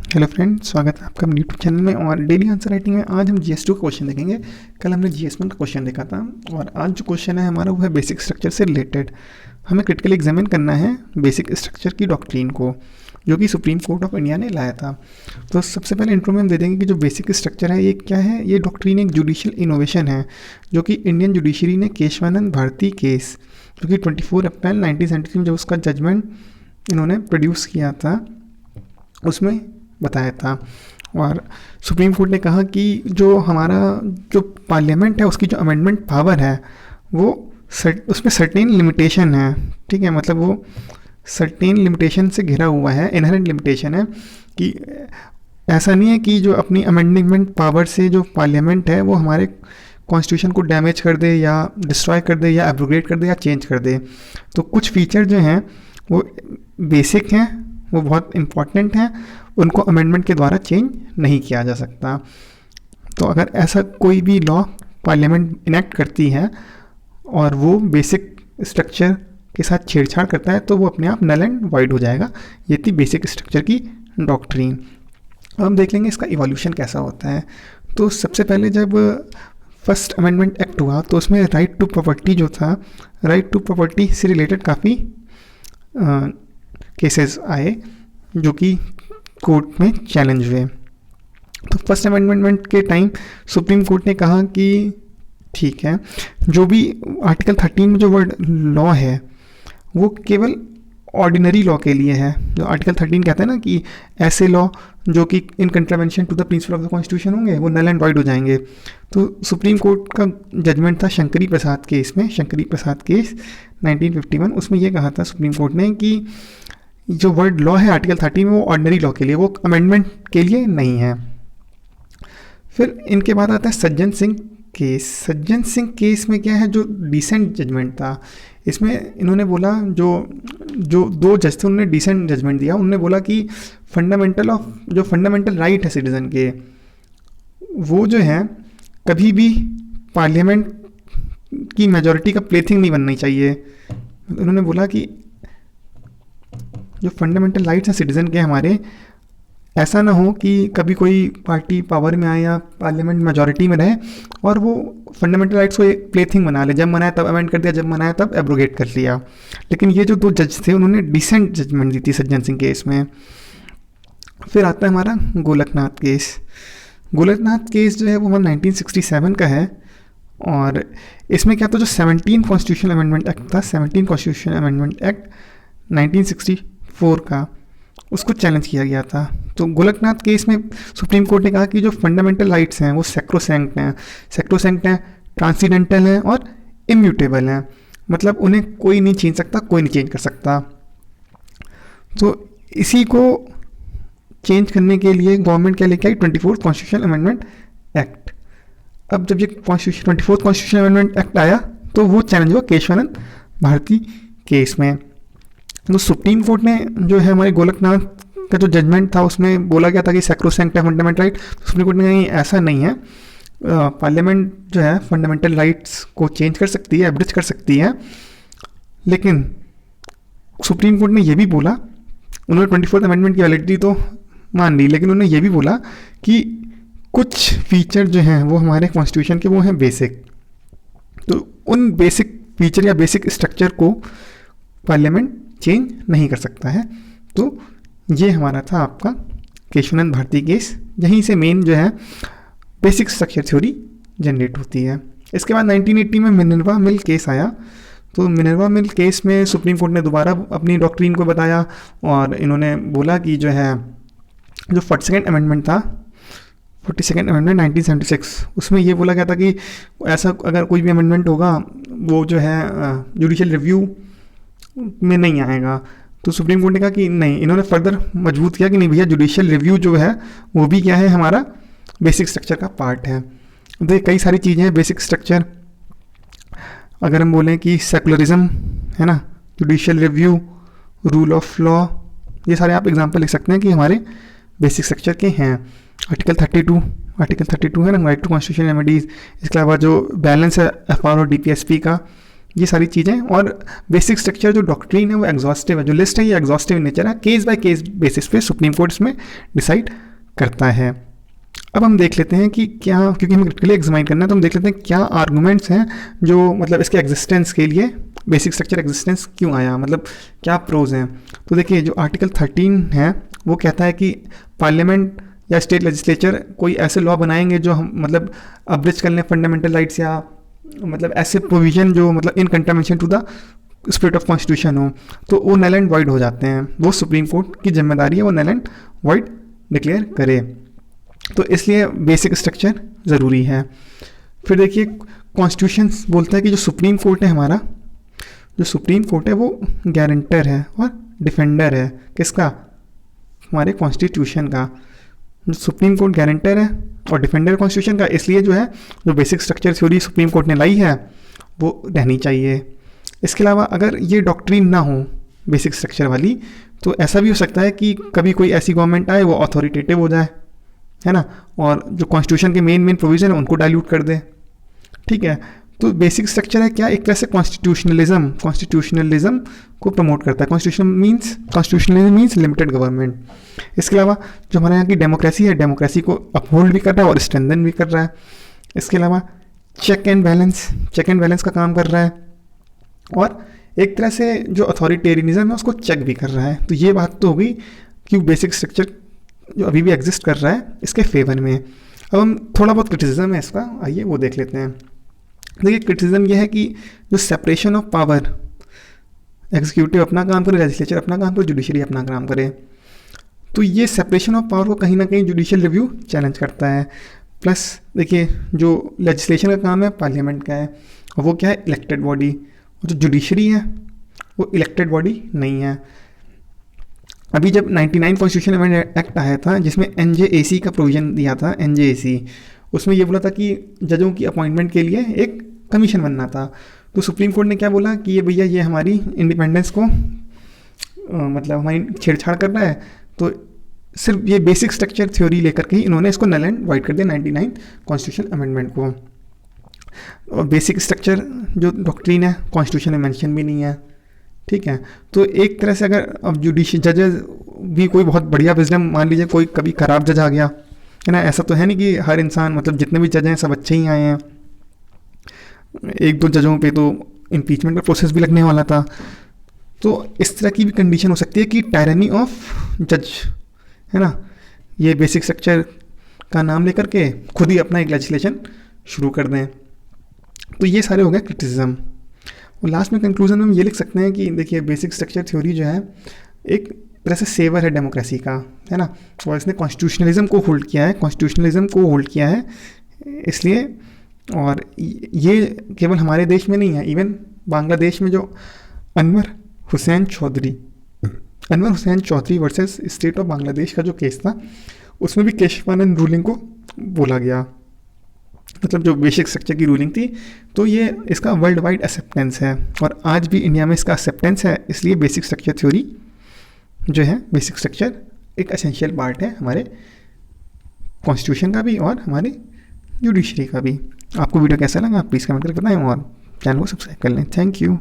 Hello friend, स्वागत है आपका अपने यूट्यूब चैनल में। और डेली आंसर राइटिंग में आज हम जीएस 2 का क्वेश्चन देखेंगे। कल हमने जीएस 1 का क्वेश्चन देखा था और आज जो क्वेश्चन है हमारा वो है बेसिक स्ट्रक्चर से रिलेटेड। हमें क्रिटिकली एग्जामिन करना है बेसिक स्ट्रक्चर की डॉक्ट्रिन को, जो कि सुप्रीम कोर्ट ऑफ इंडिया ने लाया था। तो सबसे पहले इंट्रो में हम दे देंगे कि जो बेसिक स्ट्रक्चर है ये क्या है। ये डॉक्ट्रिन एक जुडिशियल इनोवेशन है जो कि इंडियन जुडिशरी ने केशवानंद भारती केस, जो कि 24 अप्रैल 1973 में जब उसका जजमेंट इन्होंने प्रोड्यूस किया था उसमें बताया था। और सुप्रीम कोर्ट ने कहा कि जो हमारा जो पार्लियामेंट है उसकी जो अमेंडमेंट पावर है वो उसमें सर्टेन लिमिटेशन है। ठीक है, मतलब वो सर्टेन लिमिटेशन से घिरा हुआ है, इनहेरेंट लिमिटेशन है कि ऐसा नहीं है कि जो अपनी अमेंडमेंट पावर से जो पार्लियामेंट है वो हमारे कॉन्स्टिट्यूशन को डैमेज कर दे या डिस्ट्रॉय कर दे या एब्रोगेट कर दे या चेंज कर दे। तो कुछ फीचर जो हैं वो बेसिक हैं, वो बहुत इम्पॉर्टेंट हैं, उनको अमेंडमेंट के द्वारा चेंज नहीं किया जा सकता। तो अगर ऐसा कोई भी लॉ पार्लियामेंट इनेक्ट करती है और वो बेसिक स्ट्रक्चर के साथ छेड़छाड़ करता है तो वो अपने आप नल एंड वाइड हो जाएगा। ये थी बेसिक स्ट्रक्चर की डॉक्ट्रिन। अब हम देख लेंगे इसका इवोल्यूशन कैसा होता है। तो सबसे पहले जब फर्स्ट अमेंडमेंट एक्ट हुआ तो उसमें राइट टू प्रॉपर्टी जो था, राइट टू प्रॉपर्टी से रिलेटेड काफ़ी केसेस आए जो कि कोर्ट में चैलेंज हुए। तो फर्स्ट अमेंडमेंट के टाइम सुप्रीम कोर्ट ने कहा कि ठीक है, जो भी आर्टिकल 13 में जो वर्ड लॉ है वो केवल ऑर्डिनरी लॉ के लिए है। जो आर्टिकल 13 कहता है ना कि ऐसे लॉ जो कि in contravention to the principle of the constitution होंगे वो नल एंड वाइड हो जाएंगे। तो सुप्रीम कोर्ट का जजमेंट था शंकरी प्रसाद केस में, शंकरी प्रसाद केस 1951। उसमें ये कहा था सुप्रीम कोर्ट ने कि जो वर्ड लॉ है आर्टिकल 13 में वो ऑर्डिनरी लॉ के लिए, वो अमेंडमेंट के लिए नहीं है। फिर इनके बाद आता है सज्जन सिंह केस। सज्जन सिंह केस में क्या है, जो डिसेंट जजमेंट था इसमें इन्होंने बोला, जो दो जज थे उन्होंने डिसेंट जजमेंट दिया। उन्होंने बोला कि फंडामेंटल राइट है सिटीजन के, वो जो है कभी भी पार्लियामेंट की मेजॉरिटी का प्लेथिंग नहीं बननी चाहिए। उन्होंने बोला कि जो फंडामेंटल राइट्स हैं सिटीज़न के हमारे, ऐसा ना हो कि कभी कोई पार्टी पावर में आए या पार्लियामेंट मेजॉरिटी में रहे और वो फंडामेंटल राइट्स को एक प्लेथिंग बना ले, जब मनाया तब अमेंड कर दिया, जब मनाया तब एब्रोगेट कर लिया। लेकिन ये जो दो जज थे उन्होंने डिसेंट जजमेंट दी थी सज्जन सिंह केस में। फिर आता है हमारा गोलकनाथ केस। गोलकनाथ केस जो है वो 1967 का है और इसमें क्या था, जो 17 कॉन्स्टिट्यूशन अमेंडमेंट एक्ट था, 17 कॉन्स्टिट्यूशन अमेंडमेंट एक्ट 1964 का, उसको चैलेंज किया गया था। तो गोलकनाथ केस में सुप्रीम कोर्ट ने कहा कि जो फंडामेंटल राइट्स हैं वो सैक्रोसैंक्ट हैं, ट्रांसीडेंटल हैं और इम्यूटेबल हैं। मतलब उन्हें कोई नहीं छीन सकता, कोई नहीं चेंज कर सकता। तो इसी को चेंज करने के लिए गवर्नमेंट क्या लेके आई, 24 कॉन्स्टिट्यूशन अमेंडमेंट एक्ट। अब जब ये 24 कॉन्स्टिट्यूशन अमेंडमेंट एक्ट आया तो वो चैलेंज हुआ केशवानंद भारती केस में। तो सुप्रीम कोर्ट ने जो है हमारे गोलकनाथ का जो जजमेंट था उसमें बोला गया था कि सैक्रोसैंक्ट है फंडामेंटल राइट। सुप्रीम कोर्ट ने कहा ऐसा नहीं है, पार्लियामेंट जो है फंडामेंटल राइट्स को चेंज कर सकती है, एब्रिज कर सकती है। लेकिन सुप्रीम कोर्ट ने ये भी बोला, उन्होंने 24th अमेंडमेंट की वैलिडिटी तो मान ली, लेकिन उन्होंने ये भी बोला कि कुछ फीचर जो हैं वो हमारे कॉन्स्टिट्यूशन के वो हैं बेसिक। तो उन बेसिक फीचर या बेसिक स्ट्रक्चर को पार्लियामेंट चेंज नहीं कर सकता है। तो ये हमारा था आपका केशवानंद भारती केस। यहीं से मेन जो है बेसिक स्ट्रक्चर थ्योरी जनरेट होती है। इसके बाद 1980 में मिनर्वा मिल केस आया। तो मिनर्वा मिल केस में सुप्रीम कोर्ट ने दोबारा अपनी डॉक्ट्रिन को बताया और इन्होंने बोला कि जो है जो 42nd अमेंडमेंट था, 42nd अमेंडमेंट 1976, उसमें ये बोला गया था कि ऐसा अगर कोई भी अमेंडमेंट होगा वो जो है जुडिशियल रिव्यू में नहीं आएगा। तो सुप्रीम कोर्ट ने कहा कि नहीं, इन्होंने फर्दर मजबूत किया कि नहीं भैया, जुडिशियल रिव्यू जो है वो भी क्या है, हमारा बेसिक स्ट्रक्चर का पार्ट है। तो कई सारी चीज़ें हैं बेसिक स्ट्रक्चर। अगर हम बोलें कि सेकुलरिज्म है ना, judicial review, rule of law, ये सारे आप एग्जांपल लिख सकते हैं कि हमारे बेसिक स्ट्रक्चर के हैं। आर्टिकल 32 है ना, राइट टू कॉन्स्टिट्यूशन रेमेडीज। इसके अलावा जो बैलेंस है एफआर और डीपीएसपी का, ये सारी चीज़ें। और बेसिक स्ट्रक्चर जो डॉक्ट्रिन है वो एग्जॉस्टिव है, जो लिस्ट है ये एग्जॉस्टिव नेचर है, केस बाय केस बेसिस पे सुप्रीम कोर्ट इसमें डिसाइड करता है। अब हम देख लेते हैं कि क्या, क्योंकि हमें क्रिटिकली एग्जामिन करना है, तो हम देख लेते हैं क्या आर्गूमेंट्स हैं जो मतलब इसके एग्जिस्टेंस के लिए, बेसिक स्ट्रक्चर एग्जिस्टेंस क्यों आया, मतलब क्या प्रोज हैं। तो देखिए जो आर्टिकल 13 है वो कहता है कि पार्लियामेंट या स्टेट लेजिस्लेचर कोई ऐसे लॉ बनाएंगे जो हम मतलब अब्रिज कर लें फंडामेंटल राइट्स, या मतलब ऐसे प्रोविजन जो मतलब in contravention to the spirit of constitution हो, तो वो नल एंड वाइड हो जाते हैं। वो सुप्रीम कोर्ट की जिम्मेदारी है वो नल एंड वाइड डिक्लेयर करे। तो इसलिए बेसिक स्ट्रक्चर ज़रूरी है। फिर देखिए कॉन्स्टिट्यूशन बोलता है कि जो सुप्रीम कोर्ट है हमारा, जो सुप्रीम कोर्ट है वो गारंटर है और डिफेंडर है किसका, हमारे कॉन्स्टिट्यूशन का। जो सुप्रीम कोर्ट गारंटर है और डिफेंडर कॉन्स्टिट्यूशन का, इसलिए जो है जो basic structure theory supreme court ने लाई है वो रहनी चाहिए। इसके अलावा अगर ये डॉक्ट्रिन ना हो बेसिक स्ट्रक्चर वाली, तो ऐसा भी हो सकता है कि कभी कोई ऐसी गवर्नमेंट आए वो अथॉरिटेटिव हो जाए, है ना, और जो कॉन्स्टिट्यूशन के मेन प्रोविज़न है उनको डाइल्यूट कर दे। ठीक है, तो बेसिक स्ट्रक्चर है क्या, एक तरह से कॉन्स्टिट्यूशनलिज्म को प्रमोट करता है। Constitutionalism means limited government. इसके अलावा जो हमारे यहाँ की डेमोक्रेसी है, डेमोक्रेसी को अपहोल्ड भी कर रहा है और स्ट्रेंथन भी कर रहा है। इसके अलावा चेक एंड बैलेंस का काम कर रहा है, और एक तरह से जो अथॉरिटेरियनिज्म है उसको चेक भी कर रहा है। तो ये बात तो होगी कि बेसिक स्ट्रक्चर जो अभी भी एग्जिस्ट कर रहा है इसके फेवर में। अब हम थोड़ा बहुत क्रिटिसिज्म है इसका, आइए वो देख लेते हैं। देखिए क्रिटिसिज्म ये है कि जो सेपरेशन ऑफ पावर, एग्जीक्यूटिव अपना काम करे, लेजिस्लेचर अपना काम करे, जुडिशरी अपना काम करे, तो ये सेपरेशन ऑफ पावर को कहीं ना कहीं जुडिशियल रिव्यू चैलेंज करता है। प्लस देखिए जो लेजिस्लेशन का काम है पार्लियामेंट का है, और वो क्या है, इलेक्टेड बॉडी, और जो जुडिशरी है वो इलेक्टेड बॉडी नहीं है। अभी जब 99 कॉन्स्टिट्यूशन अमेंडमेंट एक्ट आया था जिसमें NJAC का प्रोविज़न दिया था, NJAC, उसमें ये बोला था कि जजों की अपॉइंटमेंट के लिए एक कमीशन बनना था। तो सुप्रीम कोर्ट ने क्या बोला कि ये भैया ये हमारी इंडिपेंडेंस को मतलब हमारी छेड़छाड़ कर रहा है, तो सिर्फ ये बेसिक स्ट्रक्चर थ्योरी लेकर के ही इन्होंने इसको नल एंड वाइड कर दिया 99 कॉन्स्टिट्यूशन अमेंडमेंट को। और बेसिक स्ट्रक्चर जो डॉक्ट्रिन है कॉन्स्टिट्यूशन में मेंशन भी नहीं है। ठीक है, तो एक तरह से अगर अब जुडिशियल जजेस भी कोई बहुत बढ़िया विजडम, मान लीजिए कोई कभी खराब जज आ गया है ना, ऐसा तो है नहीं कि हर इंसान मतलब जितने भी जज हैं सब अच्छे ही आए हैं। एक दो जजों पे तो इम्पीचमेंट का प्रोसेस भी लगने वाला था। तो इस तरह की भी कंडीशन हो सकती है कि टायरनी ऑफ जज, है ना, ये बेसिक स्ट्रक्चर का नाम लेकर के खुद ही अपना एक लेजिस्लेशन शुरू कर दें। तो ये सारे हो गए क्रिटिसिज्म। और लास्ट में कंक्लूजन में हम ये लिख सकते हैं कि देखिए बेसिक स्ट्रक्चर थ्योरी जो है एक तरह से सेवर है डेमोक्रेसी का, है ना, और इसने कॉन्स्टिट्यूशनलिज्म को होल्ड किया है, इसलिए। और ये केवल हमारे देश में नहीं है, इवन बांग्लादेश में जो Anwar Hussain Chowdhury versus state of Bangladesh का जो केस था, उसमें भी केशवानंद रूलिंग को बोला गया, मतलब जो बेसिक स्ट्रक्चर की रूलिंग थी। तो ये इसका वर्ल्ड वाइड एक्सेप्टेंस है, और आज भी इंडिया में इसका एक्सेप्टेंस है। इसलिए बेसिक स्ट्रक्चर थ्योरी जो है, बेसिक स्ट्रक्चर एक एसेंशियल पार्ट है हमारे कॉन्स्टिट्यूशन का भी और हमारे जुडिशरी का भी। आपको वीडियो कैसा लगा आप प्लीज़ कमेंट करके बताएं, और चैनल को सब्सक्राइब कर लें। Thank you.